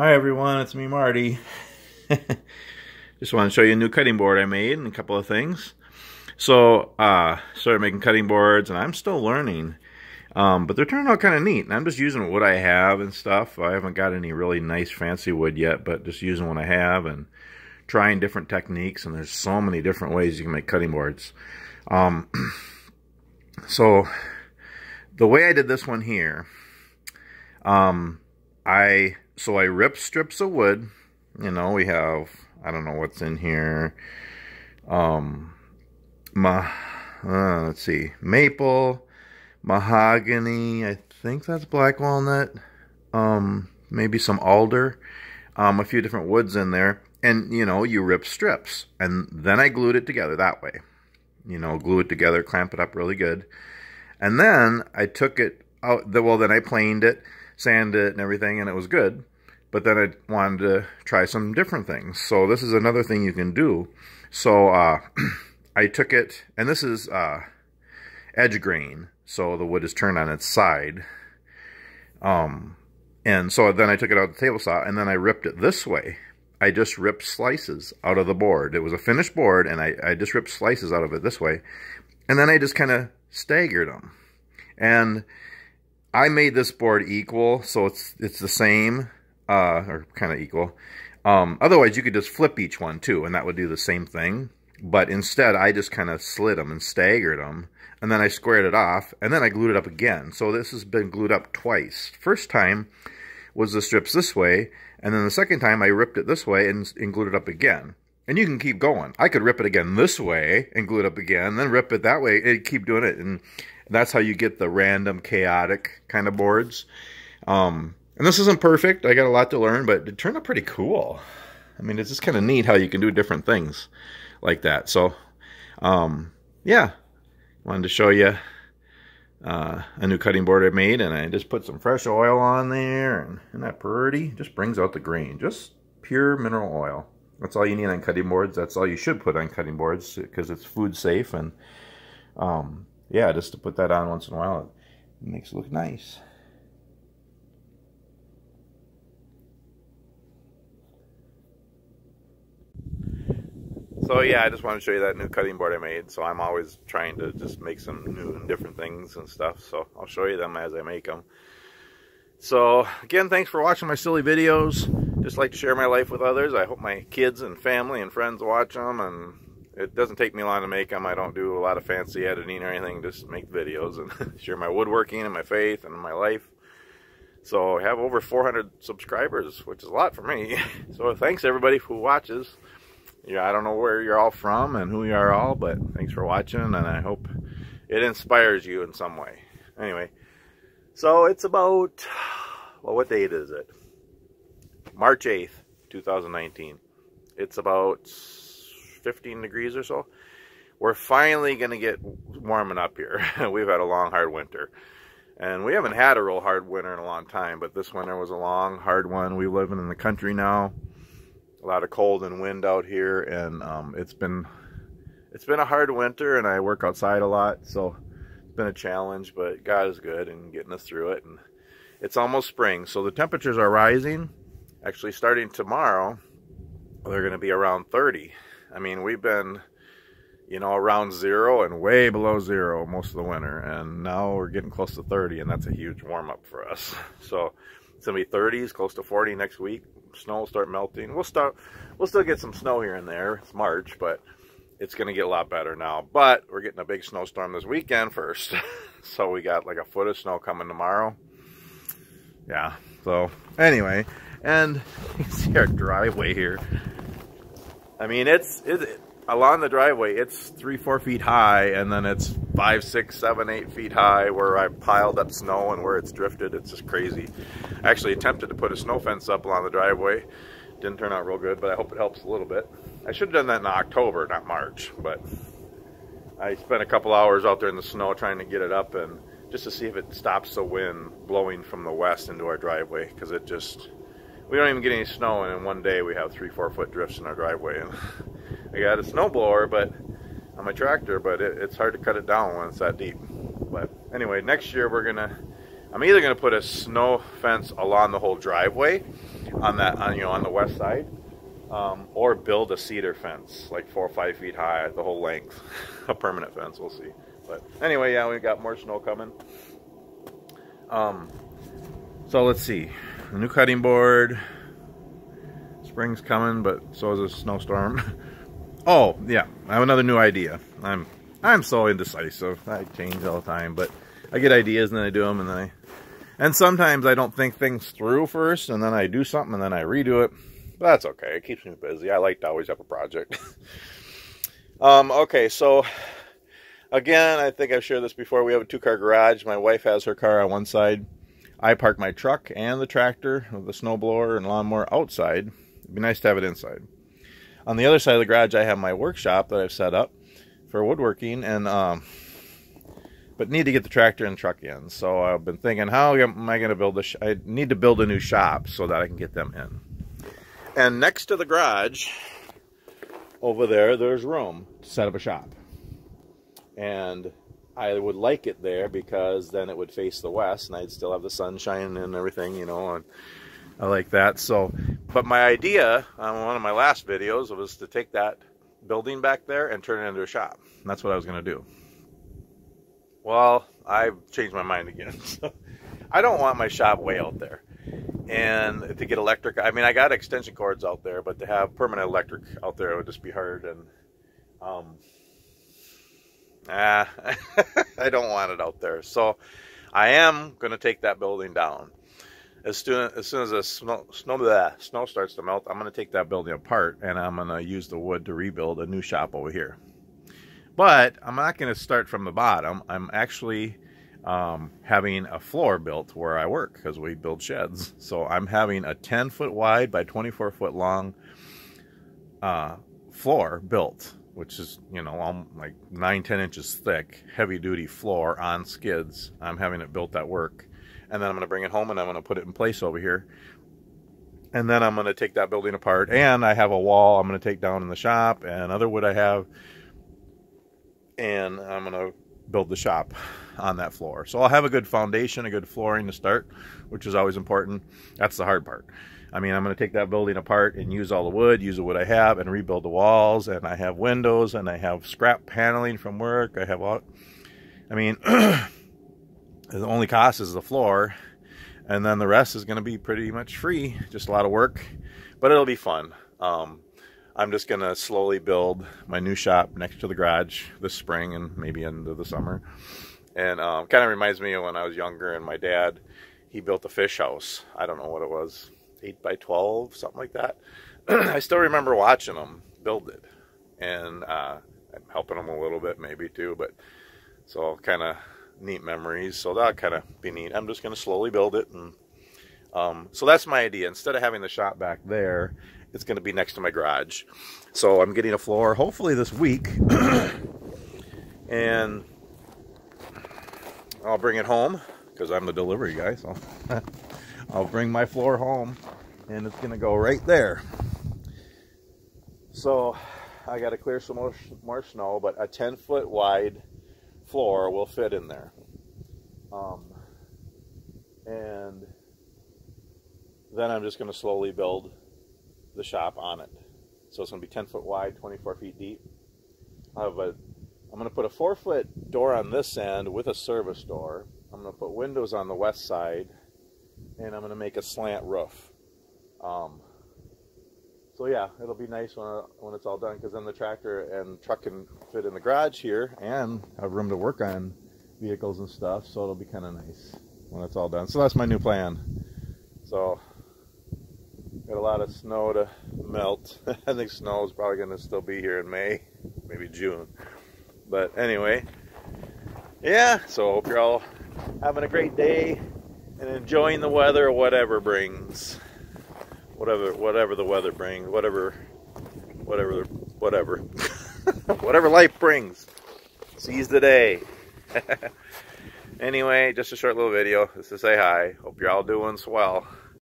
Hi everyone, it's me Marty. Just want to show you a new cutting board I made and a couple of things. So, started making cutting boards and I'm still learning. But they're turning out kind of neat. And I'm just using what I have and stuff. I haven't got any really nice fancy wood yet, but just using what I have and trying different techniques. And there's so many different ways you can make cutting boards. So, the way I did this one here, I ripped strips of wood. You know, we have, I don't know what's in here. Let's see, maple, mahogany, I think that's black walnut, maybe some alder, a few different woods in there. And, you know, you rip strips. And then I glued it together that way. You know, glue it together, clamp it up really good. And then I took it out, well, then I planed it, sanded it and everything, and it was good. But then I wanted to try some different things. So this is another thing you can do. So I took it, and this is edge grain, so the wood is turned on its side. And so then I took it out the table saw, and then I ripped it this way. I just ripped slices out of the board. It was a finished board, and I just ripped slices out of it this way. And then I just kind of staggered them. And I made this board equal, so it's the same, or kind of equal. Otherwise, you could just flip each one too, and that would do the same thing. But instead, I just kind of slid them and staggered them, and then I squared it off, and then I glued it up again. So this has been glued up twice. First time was the strips this way, and then the second time I ripped it this way and glued it up again. And you can keep going. I could rip it again this way and glue it up again, then rip it that way and keep doing it. And that's how you get the random, chaotic kind of boards. And this isn't perfect. I got a lot to learn, but it turned out pretty cool. I mean, it's just kind of neat how you can do different things like that. So, yeah, wanted to show you a new cutting board I made, and I just put some fresh oil on there, and isn't that pretty? Just brings out the grain. Just pure mineral oil. That's all you need on cutting boards. That's all you should put on cutting boards because it's food safe. And yeah, just to put that on once in a while, it makes it look nice. So yeah, I just want to show you that new cutting board I made. So I'm always trying to just make some new and different things and stuff. So I'll show you them as I make them. So again, thanks for watching my silly videos. Just like to share my life with others. I hope my kids and family and friends watch them. And it doesn't take me long to make them. I don't do a lot of fancy editing or anything. Just make videos and share my woodworking and my faith and my life. So I have over 400 subscribers, which is a lot for me. So thanks everybody who watches. Yeah, I don't know where you're all from and who you are all, but thanks for watching, and I hope it inspires you in some way. Anyway, so it's about, well, what date is it? March 8th, 2019. It's about 15 degrees or so. We're finally going to get warming up here. We've had a long, hard winter. And we haven't had a real hard winter in a long time, but this winter was a long, hard one. We live in the country now. A lot of cold and wind out here, and it's been a hard winter, and I work outside a lot, so it's been a challenge, but God is good and getting us through it. And it's almost spring, so the temperatures are rising. Actually, starting tomorrow, they're going to be around 30. I mean, we've been, you know, around 0 and way below 0 most of the winter, and now we're getting close to 30, and that's a huge warm-up for us. So it's going to be 30s, close to 40 next week. Snow will start melting. We'll still get some snow here and there. It's March, but it's going to get a lot better now. But we're getting a big snowstorm this weekend first. So we got like a foot of snow coming tomorrow. Yeah, so anyway, and you can see our driveway here. I mean, it's along the driveway, it's 3-4 feet high, and then it's 5, 6, 7, 8 feet high where I piled up snow and where it's drifted. It's just crazy. I actually attempted to put a snow fence up along the driveway. Didn't turn out real good, but I hope it helps a little bit. I should have done that in October, not March, but I spent a couple hours out there in the snow trying to get it up, and just to see if it stops the wind blowing from the west into our driveway, because it just, we don't even get any snow, and in one day we have 3-4 foot drifts in our driveway. And I got a snowblower, but on my tractor, but it's hard to cut it down when it's that deep. But anyway, next year I'm either gonna put a snow fence along the whole driveway, on the west side, or build a cedar fence like 4 or 5 feet high, the whole length, a permanent fence. We'll see. But anyway, yeah, we've got more snow coming. So let's see, a new cutting board. Spring's coming, but so is a snowstorm. Oh yeah, I have another new idea. I'm so indecisive. I change all the time, but I get ideas and then I do them, and sometimes I don't think things through first, and then I do something and then I redo it. But that's okay. It keeps me busy. I like to always have a project. Okay, so again, I think I've shared this before. We have a 2-car garage. My wife has her car on one side. I park my truck and the tractor with the snowblower and lawnmower outside. It'd be nice to have it inside. On the other side of the garage, I have my workshop that I've set up for woodworking, and but need to get the tractor and truck in. So I've been thinking, how am I going to build this? I need to build a new shop so that I can get them in. And next to the garage, over there, there's room to set up a shop. And I would like it there because then it would face the west, and I'd still have the sunshine and everything, you know, and I like that. So, but my idea on one of my last videos was to take that building back there and turn it into a shop. And that's what I was going to do. Well, I've changed my mind again. So I don't want my shop way out there. And to get electric, I mean, I got extension cords out there, but to have permanent electric out there would just be hard. And I don't want it out there. So I am going to take that building down. As soon as the snow starts to melt, I'm going to take that building apart, and I'm going to use the wood to rebuild a new shop over here. But I'm not going to start from the bottom. I'm actually having a floor built where I work, because we build sheds. So I'm having a 10-foot wide by 24-foot long floor built, which is, you know, like 9-10 inches thick, heavy-duty floor on skids. I'm having it built at work. And then I'm going to bring it home and I'm going to put it in place over here. And then I'm going to take that building apart. And I have a wall I'm going to take down in the shop and other wood I have. And I'm going to build the shop on that floor. So I'll have a good foundation, a good flooring to start, which is always important. That's the hard part. I mean, I'm going to take that building apart and use all the wood, use the wood I have, and rebuild the walls. And I have windows, and I have scrap paneling from work. I have all, I mean... The only cost is the floor, and then the rest is going to be pretty much free. Just a lot of work, but it'll be fun. I'm just going to slowly build my new shop next to the garage this spring and maybe into the summer. And kind of reminds me of when I was younger, and my dad, he built a fish house. I don't know what it was, 8 by 12, something like that. I still remember watching him build it, and I'm helping him a little bit maybe too, but so kind of neat memories. So that'll kind of be neat. I'm just going to slowly build it, and so that's my idea. Instead of having the shop back there, it's going to be next to my garage. So I'm getting a floor hopefully this week, and I'll bring it home because I'm the delivery guy. So I'll bring my floor home, and it's going to go right there. So I got to clear some more snow, but a 10-foot wide floor will fit in there, and then I'm just going to slowly build the shop on it. So it's going to be 10-foot wide, 24 feet deep. I'm going to put a 4-foot door on this end with a service door. I'm going to put windows on the west side, and I'm going to make a slant roof. So yeah, it'll be nice when it's all done, because then the tractor and truck can fit in the garage here and have room to work on vehicles and stuff. So it'll be kind of nice when it's all done. So that's my new plan. So got a lot of snow to melt. I think snow is probably going to still be here in May, maybe June. But anyway, yeah. So hope you're all having a great day and enjoying the weather, whatever brings. Whatever the weather brings, whatever whatever life brings. Seize the day. Anyway, just a short little video just to say hi. Hope you're all doing swell.